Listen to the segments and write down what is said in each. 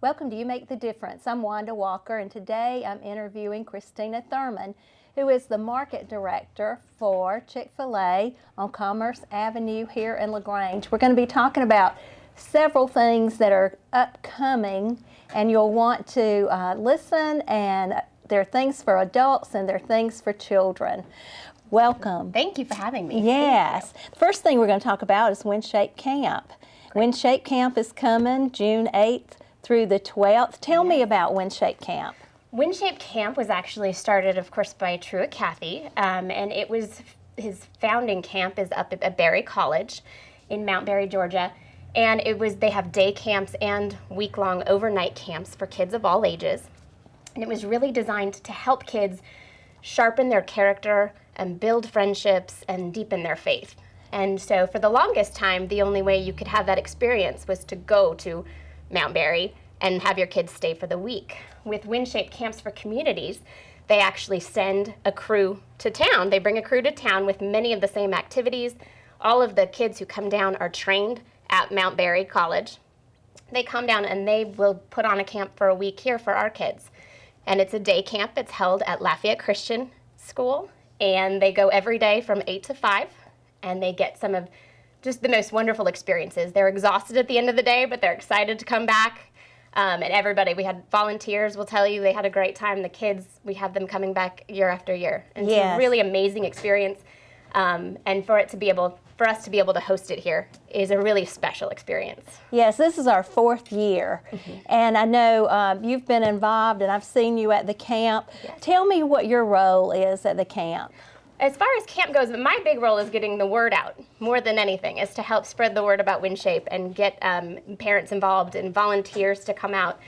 Welcome to You Make the Difference. I'm Wanda Walker, and today I'm interviewing Christina Thurman, who is the market director for Chick-fil-A on Commerce Avenue here in LaGrange. We're going to be talking about several things that are upcoming, and you'll want to listen, and there are things for adults and there are things for children. Welcome. Thank you for having me. Yes. The first thing we're going to talk about is WinShape Camp. WinShape Camp is coming June 8th through the 12th. Tell me about WinShape Camp. WinShape Camp was actually started, of course, by Truett Cathy, and it was his founding camp is up at Berry College in Mount Berry, Georgia, and they have day camps and week-long overnight camps for kids of all ages, and it was really designed to help kids sharpen their character and build friendships and deepen their faith. And so for the longest time, the only way you could have that experience was to go to Mount Berry and have your kids stay for the week. With WinShape Camps for Communities, they actually send a crew to town. They bring a crew to town with many of the same activities. All of the kids who come down are trained at Mount Berry College. They come down and they will put on a camp for a week here for our kids. And it's a day camp. It's held at Lafayette Christian School, and they go every day from 8 to 5, and they get some of just the most wonderful experiences. They're exhausted at the end of the day, but they're excited to come back. And everybody, we had volunteers will tell you they had a great time. The kids, we have them coming back year after year. And It's a really amazing experience. And for us to be able to host it here is a really special experience. Yes, this is our 4th year. And I know you've been involved, and I've seen you at the camp. Yes. Tell me what your role is at the camp. As far as camp goes, my big role is getting the word out more than anything, is to help spread the word about WinShape and get parents involved and volunteers to come out.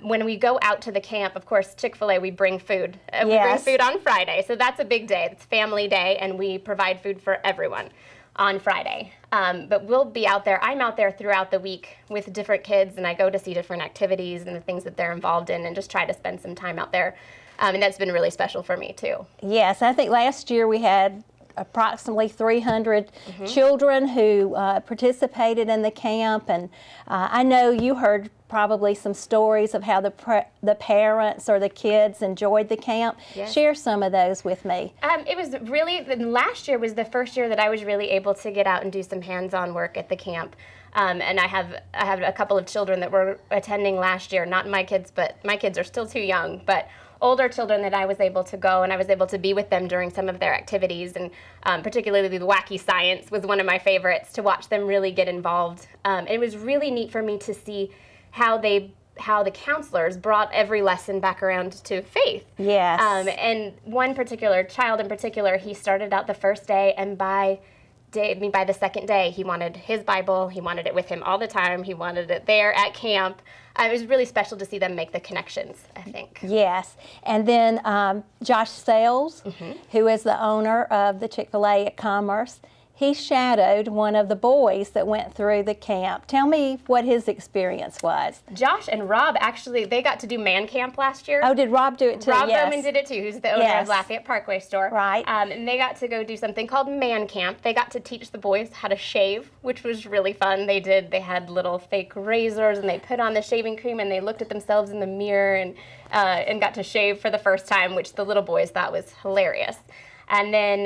When we go out to the camp, of course, Chick-fil-A, we bring food. We bring food on Friday, so that's a big day. It's family day, and we provide food for everyone on Friday. But we'll be out there. I'm out there throughout the week with different kids, and I go to see different activities and the things that they're involved in and just try to spend some time out there. And that's been really special for me, too. Yes, I think last year we had approximately 300 children who participated in the camp, and I know you heard probably some stories of how the parents or the kids enjoyed the camp. Yes. Share some of those with me. It was really, last year was the first year that I was really able to get out and do some hands-on work at the camp. And I have a couple of children that were attending last year, not my kids, but my kids are still too young, but older children that I was able to go, and I was able to be with them during some of their activities, and particularly the Wacky Science was one of my favorites, to watch them really get involved. It was really neat for me to see how the counselors brought every lesson back around to faith. Yes. And one particular child in particular, he started out the first day, and by the second day, he wanted his Bible. He wanted it with him all the time. He wanted it there at camp. It was really special to see them make the connections, I think. Yes. And then Josh Sales, who is the owner of the Chick-fil-A at Commerce, he shadowed one of the boys that went through the camp. Tell me what his experience was. Josh and Rob, actually, they got to do man camp last year. Oh, did Rob do it too? Rob Yes. Bowman did it too, who's the owner of Lafayette Parkway store. Right. And they got to go do something called man camp. They got to teach the boys how to shave, which was really fun. They had little fake razors, and they put on the shaving cream, and they looked at themselves in the mirror and got to shave for the first time, which the little boys thought was hilarious. And then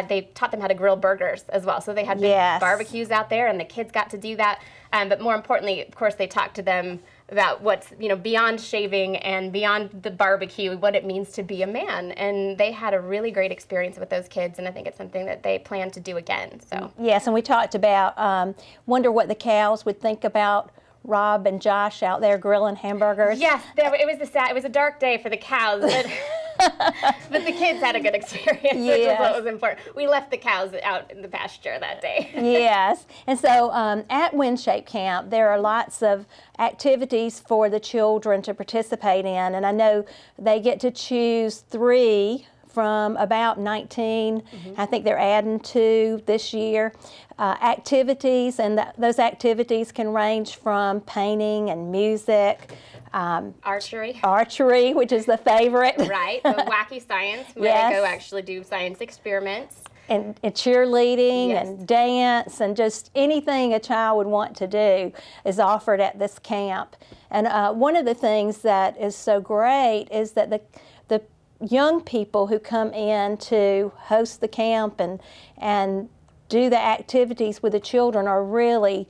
they taught them how to grill burgers as well. So they had big barbecues out there, and the kids got to do that. But more importantly, of course, they talked to them about what's, beyond shaving and beyond the barbecue, what it means to be a man. And they had a really great experience with those kids, and I think it's something that they plan to do again. So yes, and we talked about, wonder what the cows would think about Rob and Josh out there grilling hamburgers. Yes, it was a dark day for the cows, but the kids had a good experience, which was what was important. We left the cows out in the pasture that day. Yes, and so at WinShape Camp, there are lots of activities for the children to participate in, and I know they get to choose 3 from about 19. I think they're adding 2 this year. Activities, and those activities can range from painting and music. Archery, which is the favorite. Right, the Wacky Science, where they go actually do science experiments. and cheerleading Yes. and dance and just anything a child would want to do is offered at this camp. And one of the things that is so great is that the young people who come in to host the camp and do the activities with the children are really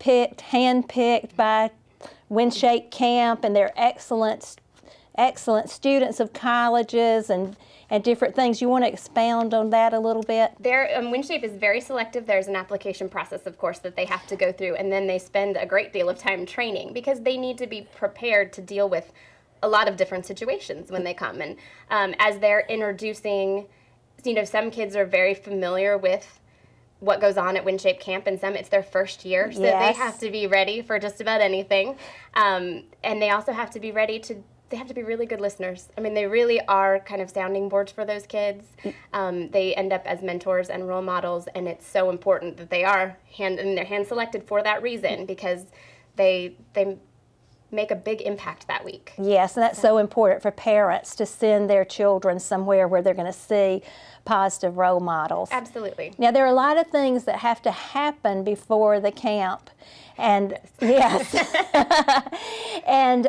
hand-picked by WinShape Camp, and they're excellent students of colleges and different things. You want to expound on that a little bit? WinShape is very selective. There's an application process, of course, that they have to go through, and then they spend a great deal of time training because they need to be prepared to deal with a lot of different situations when they come. And as they're introducing, some kids are very familiar with what goes on at WinShape Camp, and some it's their first year, so Yes. they have to be ready for just about anything. And they also have to be ready to. They have to be really good listeners. I mean, they really are kind of sounding boards for those kids. They end up as mentors and role models, and it's so important that they are they're hand selected for that reason because they make a big impact that week. Yes, and that's so important for parents to send their children somewhere where they're going to see positive role models. Absolutely. Now, there are a lot of things that have to happen before the camp. And yes. And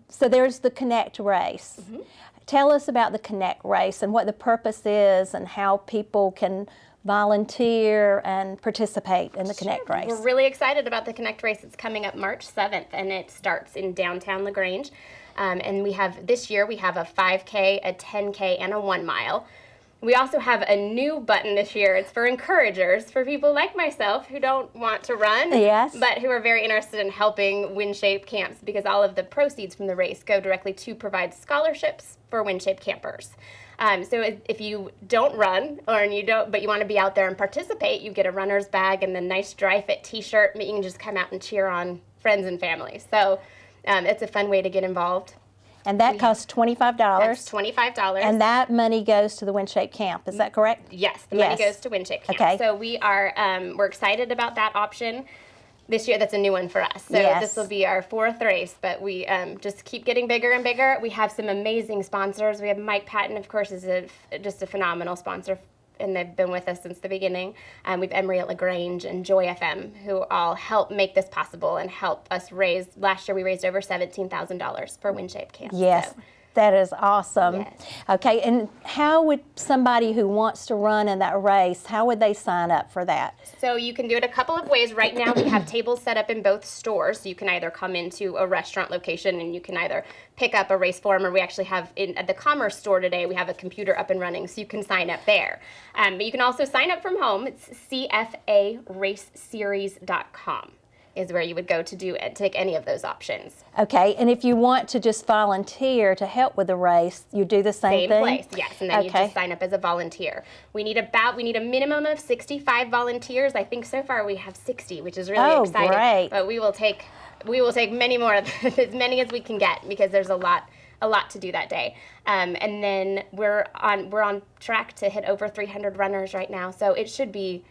so there's the Connect race. Mm-hmm. Tell us about the Connect race and what the purpose is and how people can volunteer and participate in the Connect race. We're really excited about the Connect race. It's coming up March 7th, and it starts in downtown LaGrange. And this year we have a 5K, a 10K, and a 1 mile. We also have a new button this year. It's for encouragers, for people like myself who don't want to run, Yes. but who are very interested in helping WinShape camps because all of the proceeds from the race go directly to provide scholarships for WinShape campers. So if you don't run but you want to be out there and participate, you get a runner's bag and the nice dry fit t-shirt. You can just come out and cheer on friends and family. So it's a fun way to get involved. And that costs $25. That's $25. And that money goes to the WinShape Camp. Is that correct? Yes, the money Yes. goes to WinShape Camp. Okay. So we're excited about that option. This year, that's a new one for us. So Yes. this will be our 4th race, but we just keep getting bigger and bigger. We have some amazing sponsors. We have Mike Patton, of course, is just a phenomenal sponsor, and they've been with us since the beginning. We have Emory at LaGrange and Joy FM, who all help make this possible and help us raise. Last year, we raised over $17,000 for WinShape Camp. Yes. So, That is awesome. Yes. Okay, and how would somebody who wants to run in that race, how would they sign up for that? So you can do it a couple of ways. Right now we have tables set up in both stores. So you can either come into a restaurant location and you can either pick up a race form, or we actually have at the Commerce store today, we have a computer up and running so you can sign up there. But you can also sign up from home. It's cfaraceseries.com is where you would go to take any of those options. Okay, and if you want to just volunteer to help with the race, you do the same thing? Place, yes, and then you Okay. just sign up as a volunteer. We need a minimum of 65 volunteers. I think so far we have 60, which is really Oh, exciting. great. But we will take many more, as many as we can get, because there's a lot to do that day. And then we're on track to hit over 300 runners right now. So it should be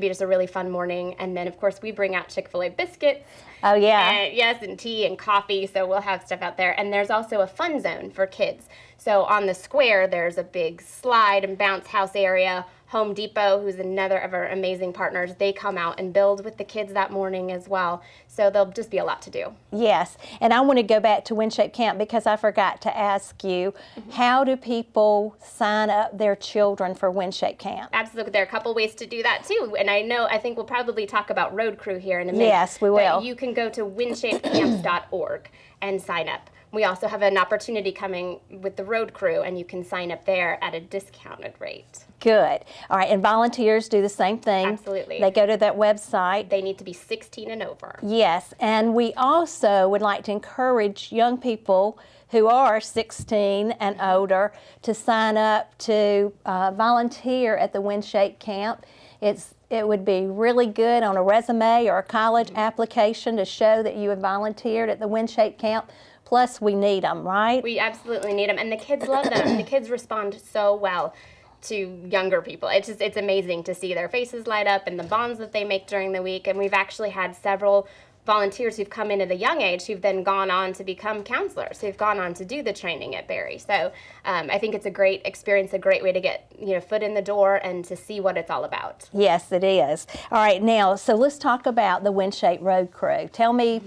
just a really fun morning. And then, of course, we bring out Chick-fil-A biscuits. Oh, yeah. And tea and coffee, so we'll have stuff out there. And there's also a fun zone for kids. So on the square, there's a big slide and bounce house area. Home Depot, who's another of our amazing partners, they come out and build with the kids that morning as well. So there'll just be a lot to do. Yes, and I want to go back to WinShape Camp because I forgot to ask you, how do people sign up their children for WinShape Camp? Absolutely. There are a couple ways to do that too. And I think we'll probably talk about Road Crew here in a minute. Yes, we will. But you can go to winshapecamps.org and sign up. We also have an opportunity coming with the Road Crew, and you can sign up there at a discounted rate. Good. All right, and volunteers do the same thing. Absolutely. They go to that website. They need to be 16 and over. Yes, and we also would like to encourage young people who are 16 and older to sign up to volunteer at the WinShape Camp. It would be really good on a resume or a college application to show that you have volunteered at the WinShape Camp. Plus, we need them, right? We absolutely need them, and the kids love them. The kids respond so well to younger people. It's amazing to see their faces light up and the bonds that they make during the week. And we've actually had several volunteers who've come in at a young age who've then gone on to become counselors, who've gone on to do the training at Berry. So I think it's a great experience, a great way to get foot in the door and to see what it's all about. Yes, it is. All right, now, so let's talk about the WinShape Road Crew. Tell me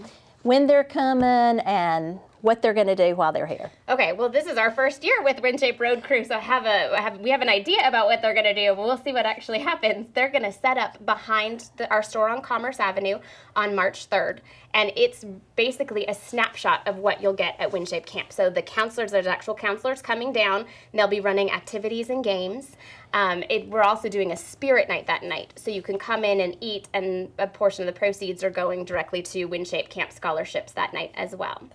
when they're coming and what they're going to do while they're here. Okay, well, this is our first year with WinShape Road Crew, so we have an idea about what they're going to do, but we'll see what actually happens. They're going to set up behind our store on Commerce Avenue on March 3rd, and it's basically a snapshot of what you'll get at WinShape Camp. So the counselors, there's actual counselors coming down, and they'll be running activities and games. We're also doing a spirit night that night, so you can come in and eat, and a portion of the proceeds are going directly to WinShape Camp scholarships that night as well.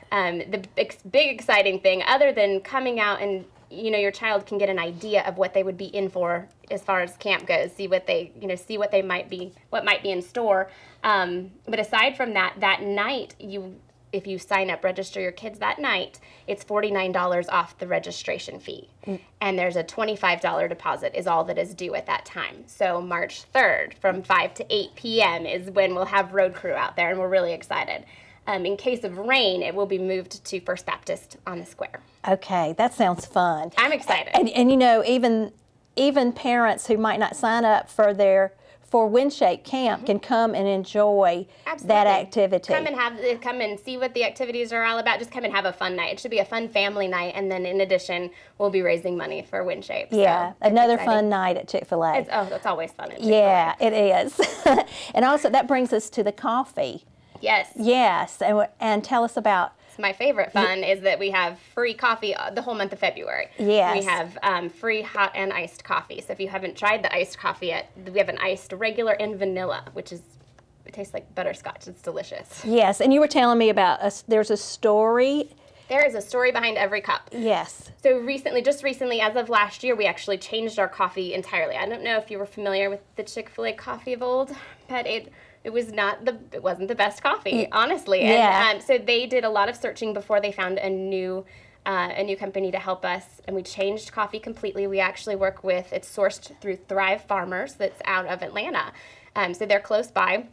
The big exciting thing, other than coming out and your child can get an idea of what they would be in for as far as camp goes, see what might be in store. But aside from that night, if you sign up, register your kids that night, it's $49 off the registration fee. And there's a $25 deposit is all that is due at that time. So March 3rd from 5 to 8 p.m. is when we'll have Road Crew out there, and we're really excited. In case of rain, it will be moved to First Baptist on the square. Okay, that sounds fun. I'm excited. And even parents who might not sign up for WinShape Camp can come and enjoy that activity. Come and see what the activities are all about. Just come and have a fun night. It should be a fun family night, and then in addition, we'll be raising money for WinShape. Yeah, so another fun night at Chick-fil-A. It's always fun at Chick-fil-A. Yeah, it is. And also that brings us to the coffee. Yes. Yes, and tell us about. My favorite fun is that we have free coffee the whole month of February. Yes. We have free hot and iced coffee. So if you haven't tried the iced coffee yet, we have an iced regular and vanilla, it tastes like butterscotch. It's delicious. Yes, and you were telling me about there's a story. There is a story behind every cup. Yes. So just recently, as of last year, we actually changed our coffee entirely. I don't know if you were familiar with the Chick-fil-A coffee of old, but it wasn't the best coffee, honestly. Yeah. And so they did a lot of searching before they found a new company to help us, and we changed coffee completely. We actually it's sourced through Thrive Farmers that's out of Atlanta. So they're close by.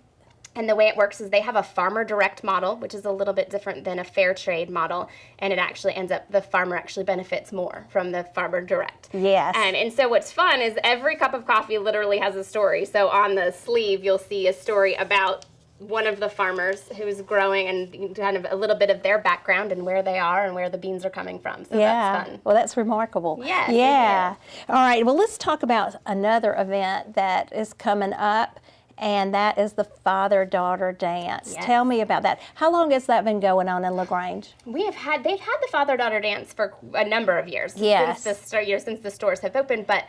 And the way it works is they have a farmer direct model, which is a little bit different than a fair trade model. And it actually the farmer actually benefits more from the farmer direct. Yes. And so what's fun is every cup of coffee literally has a story. So on the sleeve, you'll see a story about one of the farmers who's growing and kind of a little bit of their background and where they are and where the beans are coming from. So that's fun. Well, that's remarkable. Yes, yeah. All right. Well, let's talk about another event that is coming up. And that is the father-daughter dance. Yes. Tell me about that. How long has that been going on in LaGrange? They've had the father-daughter dance for a number of years. Yes. Since the stores have opened, but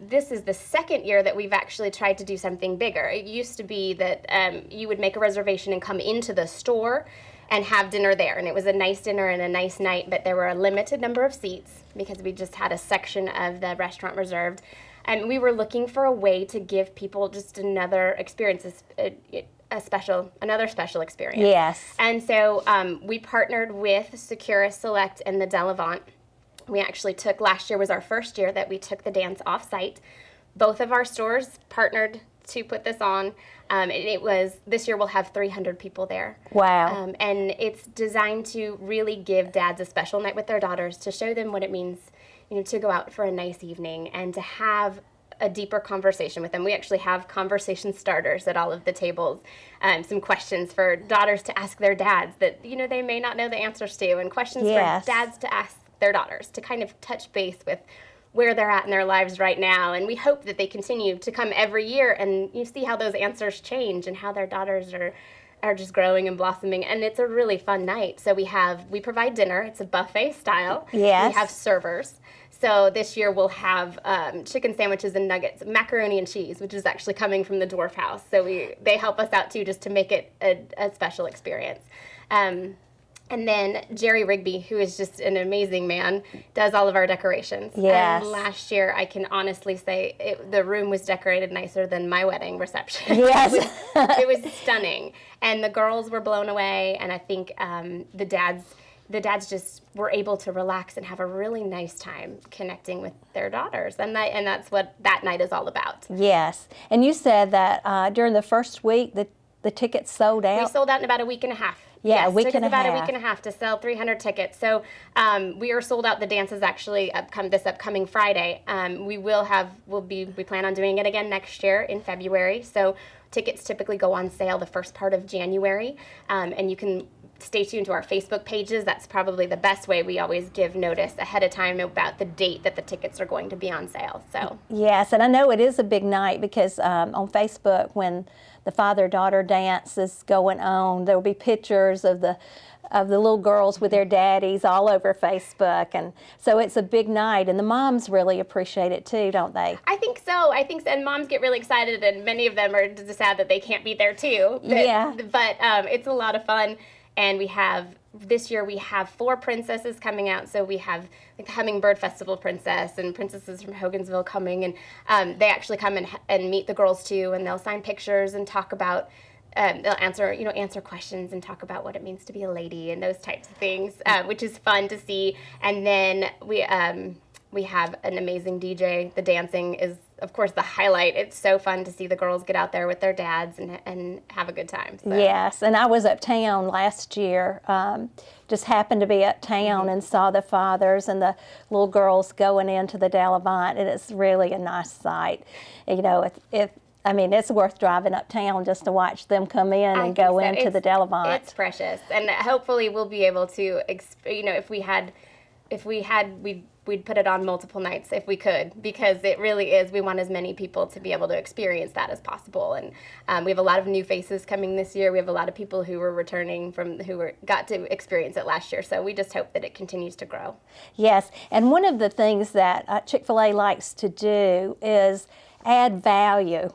this is the second year that we've actually tried to do something bigger. It used to be that you would make a reservation and come into the store and have dinner there, and it was a nice dinner and a nice night, but there were a limited number of seats because we just had a section of the restaurant reserved. And we were looking for a way to give people just another experience, another special experience. Yes. And so we partnered with Securus Select and the Delavant. We actually last year was our first year that we took the dance off-site. Both of our stores partnered to put this on. This year we'll have 300 people there. Wow. And it's designed to really give dads a special night with their daughters, to show them what it means to go out for a nice evening and to have a deeper conversation with them. We actually have conversation starters at all of the tables, some questions for daughters to ask their dads that, they may not know the answers to, and questions for dads to ask their daughters to kind of touch base with where they're at in their lives right now. And we hope that they continue to come every year and you see how those answers change and how their daughters are just growing and blossoming, and it's a really fun night. So we provide dinner. It's a buffet style. Yes. We have servers. So this year we'll have chicken sandwiches and nuggets, macaroni and cheese, which is actually coming from the Dwarf House. So they help us out too, just to make it a special experience. And then Jerry Rigby, who is just an amazing man, does all of our decorations. Yes. And last year, I can honestly say the room was decorated nicer than my wedding reception. Yes. It was stunning. And the girls were blown away. And I think the dads just were able to relax and have a really nice time connecting with their daughters. And that's what that night is all about. Yes. And you said that during the first week, the tickets sold out? We sold out in about a week and a half. Yeah, yes, a week took and us a about half. a week and a half to sell 300 tickets. So we are sold out. The dance is actually this upcoming Friday. We plan on doing it again next year in February. So tickets typically go on sale the first part of January, and you can stay tuned to our Facebook pages. That's probably the best way. We always give notice ahead of time about the date that the tickets are going to be on sale. So yes, and I know it is a big night because on Facebook, when the father-daughter dance is going on, there will be pictures of the little girls with their daddies all over Facebook, and so it's a big night, and the moms really appreciate it too, don't they? I think so. And moms get really excited, and many of them are just sad that they can't be there too. Yeah. But it's a lot of fun. And this year we have 4 princesses coming out. So we have like the Hummingbird Festival princess and princesses from Hogansville coming. And they actually come and meet the girls too. And they'll sign pictures and talk about, they'll answer questions and talk about what it means to be a lady and those types of things, which is fun to see. And then we have an amazing DJ. The dancing is, of course, the highlight. It's so fun to see the girls get out there with their dads and have a good time. So. Yes, and I was uptown last year, just happened to be uptown and saw the fathers and the little girls going into the Delavant, and it's really a nice sight. You know, it's worth driving uptown just to watch them come in and go into the Delavant. It's precious, and hopefully we'll be able to, we'd put it on multiple nights if we could, because it really is, we want as many people to be able to experience that as possible. And we have a lot of new faces coming this year. We have a lot of people who were returning got to experience it last year. So we just hope that it continues to grow. Yes, and one of the things that Chick-fil-A likes to do is add value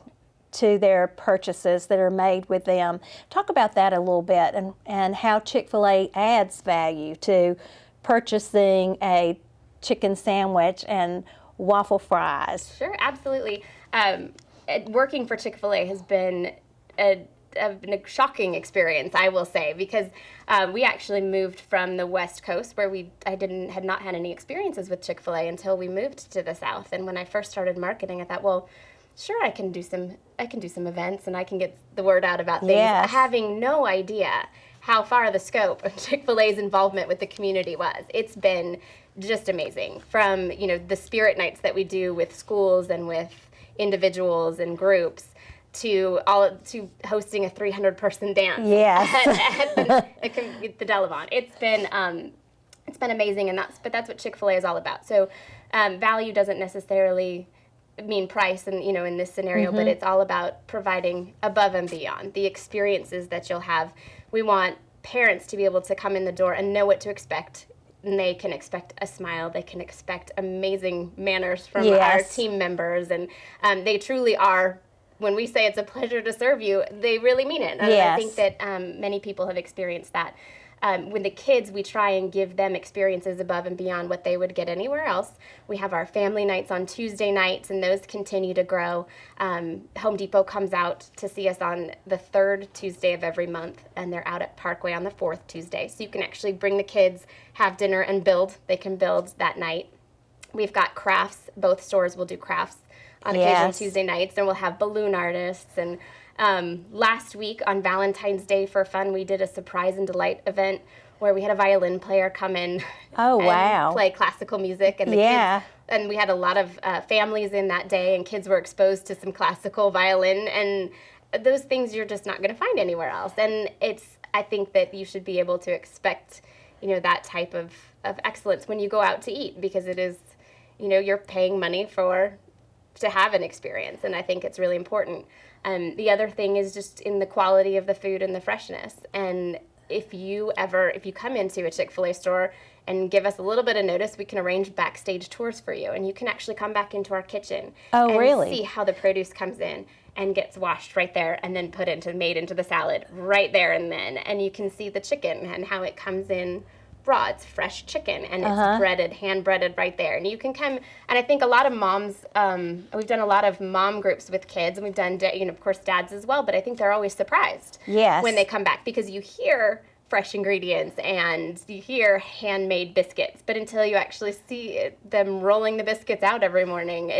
to their purchases that are made with them. Talk about that a little bit, and how Chick-fil-A adds value to purchasing a chicken sandwich and waffle fries. Sure, absolutely. Working for Chick-fil-A has been a shocking experience, I will say, because we actually moved from the West Coast, where had not had any experiences with Chick-fil-A until we moved to the South. And when I first started marketing, I thought, well, sure, I can do some events and I can get the word out about things, yes. having no idea how far the scope of Chick-fil-A's involvement with the community was. It's been just amazing, from the spirit nights that we do with schools and with individuals and groups, to hosting a 300-person dance at the Delavant. It's been amazing, and that's what Chick-fil-A is all about. So value doesn't necessarily mean price, and in this scenario, but it's all about providing above and beyond the experiences that you'll have. We want parents to be able to come in the door and know what to expect. And they can expect a smile. They can expect amazing manners from our team members. And they truly are, when we say it's a pleasure to serve you, they really mean it. And I think that many people have experienced that. With the kids, we try and give them experiences above and beyond what they would get anywhere else. We have our family nights on Tuesday nights, and those continue to grow. Home Depot comes out to see us on the 3rd Tuesday of every month, and they're out at Parkway on the 4th Tuesday. So you can actually bring the kids, have dinner, and build. They can build that night. We've got crafts. Both stores will do crafts on occasion Tuesday nights, and we'll have balloon artists. And last week on Valentine's Day, for fun, we did a surprise and delight event where we had a violin player come in and play classical music, and the kids, and we had a lot of families in that day, and kids were exposed to some classical violin, and those things you're just not going to find anywhere else. And I think that you should be able to expect that type of excellence when you go out to eat, because it is, you're paying money to have an experience, and I think it's really important. The other thing is just in the quality of the food and the freshness. And if you come into a Chick-fil-A store and give us a little bit of notice, we can arrange backstage tours for you, and you can actually come back into our kitchen and see how the produce comes in and gets washed right there and then made into the salad right there and then. And you can see the chicken and how it comes in raw. It's fresh chicken, and it's hand breaded right there. And you can come, and I think a lot of moms, we've done a lot of mom groups with kids, and we've done, of course, dads as well, but I think they're always surprised when they come back, because you hear fresh ingredients and you hear handmade biscuits, but until you actually see them rolling the biscuits out every morning,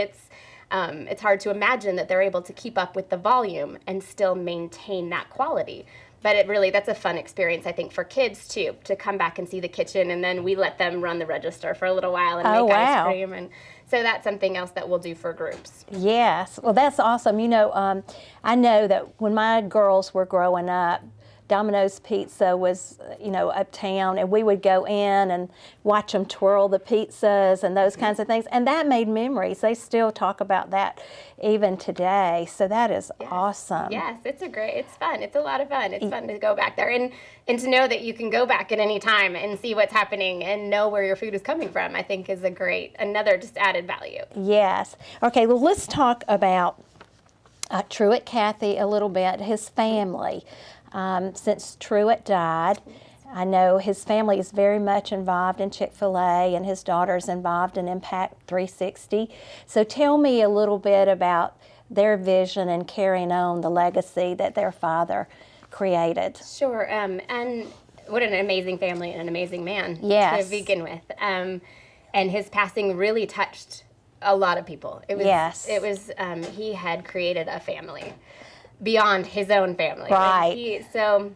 It's hard to imagine that they're able to keep up with the volume and still maintain that quality. But that's a fun experience, I think, for kids too, to come back and see the kitchen, and then we let them run the register for a little while and make ice cream. And so that's something else that we'll do for groups. Yes, well, that's awesome. I know that when my girls were growing up, Domino's Pizza was, uptown, and we would go in and watch them twirl the pizzas and those kinds of things, and that made memories. They still talk about that even today, so that is awesome. Yes, it's fun. It's a lot of fun. It's fun to go back there and to know that you can go back at any time and see what's happening and know where your food is coming from, I think is another just added value. Yes. Okay, well, let's talk about Truett Cathy a little bit, his family. Since Truett died, I know his family is very much involved in Chick-fil-A, and his daughter's involved in Impact 360. So tell me a little bit about their vision and carrying on the legacy that their father created. Sure, and what an amazing family and an amazing man Yes. to begin with. And his passing really touched a lot of people. It was he had created a family beyond his own family. Right. So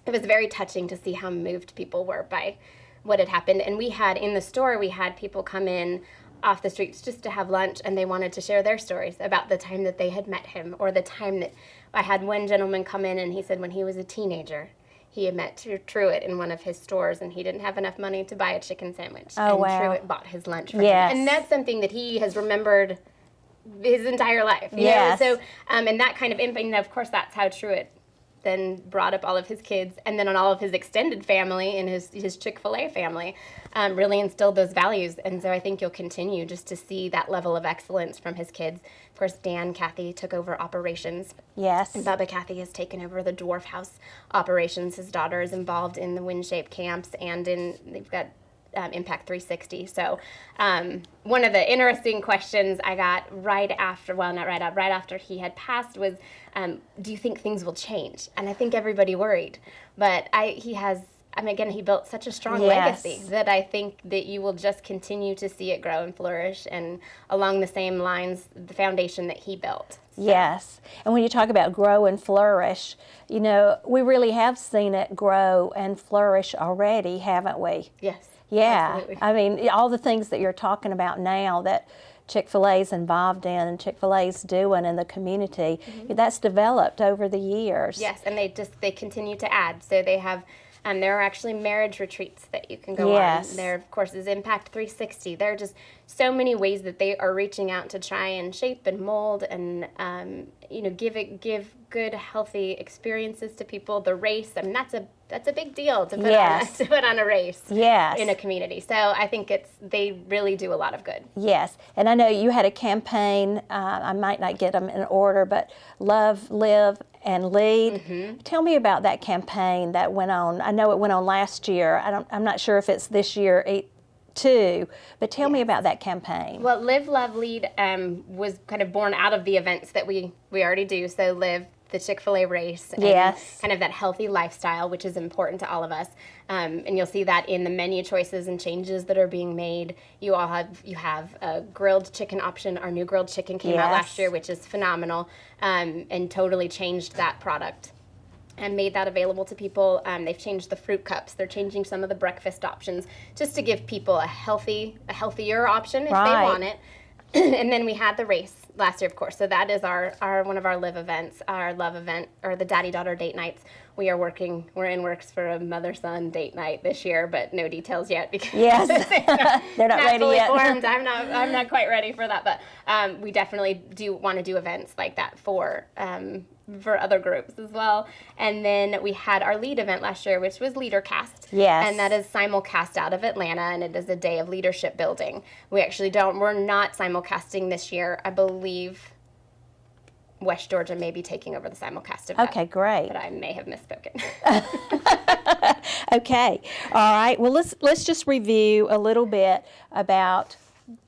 it was very touching to see how moved people were by what had happened. And in the store, we had people come in off the streets just to have lunch, and they wanted to share their stories about the time that they had met him, or the time that I had one gentleman come in and he said when he was a teenager, he had met Truett in one of his stores, and he didn't have enough money to buy a chicken sandwich. Oh, and wow. Truett bought his lunch for Yes. him. And that's something that he has remembered his entire life. You Yes. know? So, and that kind of impact, of course, that's how Truett then brought up all of his kids, and then on all of his extended family and his Chick-fil-A family, really instilled those values. And so I think you'll continue just to see that level of excellence from his kids. Of course, Dan Cathy took over operations. Yes. And Bubba Cathy has taken over the Dwarf House operations. His daughter is involved in the WinShape camps, and they've got Impact 360. So one of the interesting questions I got right after he had passed was, do you think things will change? And I think everybody worried. But he built such a strong Yes. legacy that I think that you will just continue to see it grow and flourish, and along the same lines, the foundation that he built. So. Yes. And when you talk about grow and flourish, we really have seen it grow and flourish already, haven't we? Yes. Yeah. Absolutely. I mean, all the things that you're talking about now that Chick-fil-A's involved in and Chick-fil-A's doing in the community, that's developed over the years. Yes, and they continue to add. So they have, there are actually marriage retreats that you can go Yes. on. There, of course, is Impact 360. There are just so many ways that they are reaching out to try and shape and mold and, give good, healthy experiences to people. The race, that's a big deal to put, Yes. on a race Yes. in a community. So I think they really do a lot of good. Yes, and I know you had a campaign, I might not get them in order, but Love, Live, and Lead. Tell me about that campaign that went on. I know it went on last year. I'm not sure if it's this year too, but tell me about that campaign. Well, Live, Love, Lead was kind of born out of the events that we already do. So Live, the Chick-fil-A race, and Yes. kind of that healthy lifestyle, which is important to all of us. And you'll see that in the menu choices and changes that are being made. You have a grilled chicken option. Our new grilled chicken came out Yes. last year, which is phenomenal, and totally changed that product and made that available to people. They've changed the fruit cups. They're changing some of the breakfast options just to give people a healthier option if they Right. want it. And then we had the race last year, of course. So that is our one of our Live events, our Love event, or the Daddy-Daughter date nights. We're in works for a mother-son date night this year, but no details yet because Yes. They're not ready fully yet. formed. I'm not quite ready for that, but we definitely do want to do events like that for other groups as well. And then we had our Lead event last year, which was LeaderCast. Yes. And that is simulcast out of Atlanta, and it is a day of leadership building. We're not simulcasting this year. I believe West Georgia may be taking over the simulcast of that. Okay, great. But I may have misspoken. Okay. All right. Well, let's just review a little bit about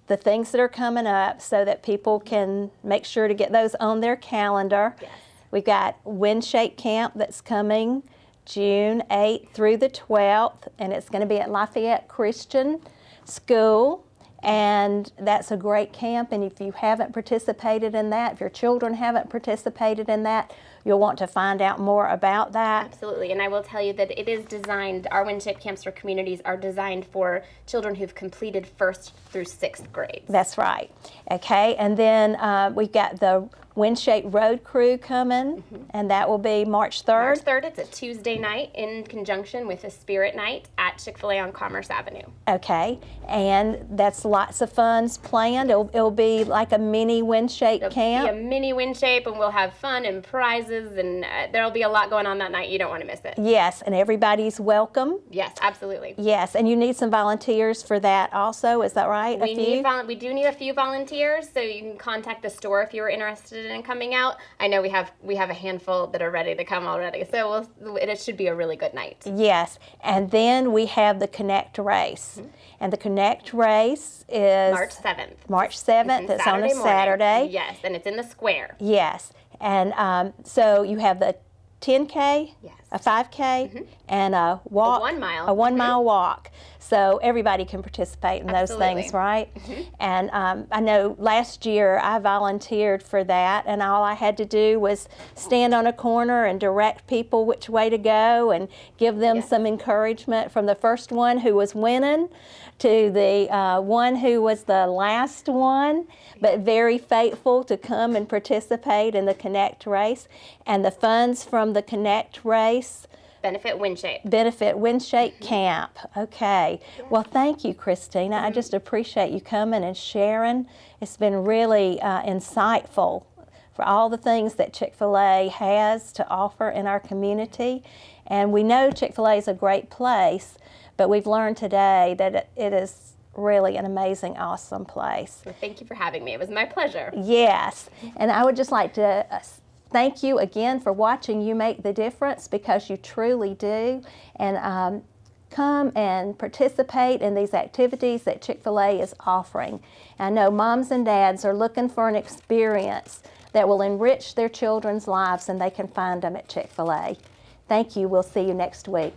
the things that are coming up so that people can make sure to get those on their calendar. Yes. We've got WinShape Camp that's coming June 8th through the 12th, and it's going to be at Lafayette Christian School. And that's a great camp, and if you haven't participated in that, if your children haven't participated in that, you'll want to find out more about that. Absolutely, and I will tell you that it is designed, our Wind Shaped Camps for Communities are designed for children who've completed 1st through 6th grades. That's right. Okay, and then we've got the Wind Shaped Road Crew coming, and that will be March 3rd. March 3rd, it's a Tuesday night in conjunction with a Spirit Night at Chick-fil-A on Commerce Avenue. Okay, and that's lots of funds planned. It'll be like a mini Wind Shaped camp. It'll be a mini Wind Shape, and we'll have fun and prizes, and there'll be a lot going on that night. You don't want to miss it. Yes, and everybody's welcome. Yes, absolutely. Yes, and you need some volunteers for that also, is that right? We do need a few volunteers, so you can contact the store if you were interested in coming out. I know we have a handful that are ready to come already, so it should be a really good night. Yes, and then we have the Connect Race, and the Connect Race is March 7th. March 7th. It's on a Saturday. Yes, and it's in the square. Yes, and so you have the 10K, Yes. a 5K, and a walk, A 1 mile. a 1 mile walk. So everybody can participate in those Absolutely. things, right? And I know last year I volunteered for that, and all I had to do was stand on a corner and direct people which way to go and give them Yes. some encouragement, from the first one who was winning to the one who was the last one, but very faithful to come and participate in the Connect Race. And the funds from the Connect Race Benefit Wind Shape. benefit Wind Shaped Camp. Okay. Well, thank you, Christina. I just appreciate you coming and sharing. It's been really insightful for all the things that Chick-fil-A has to offer in our community. And we know Chick-fil-A is a great place, but we've learned today that it is really an amazing, awesome place. Well, thank you for having me. It was my pleasure. Yes, and I would just like to thank you again for watching You Make the Difference, because you truly do. And come and participate in these activities that Chick-fil-A is offering. I know moms and dads are looking for an experience that will enrich their children's lives, and they can find them at Chick-fil-A. Thank you. We'll see you next week.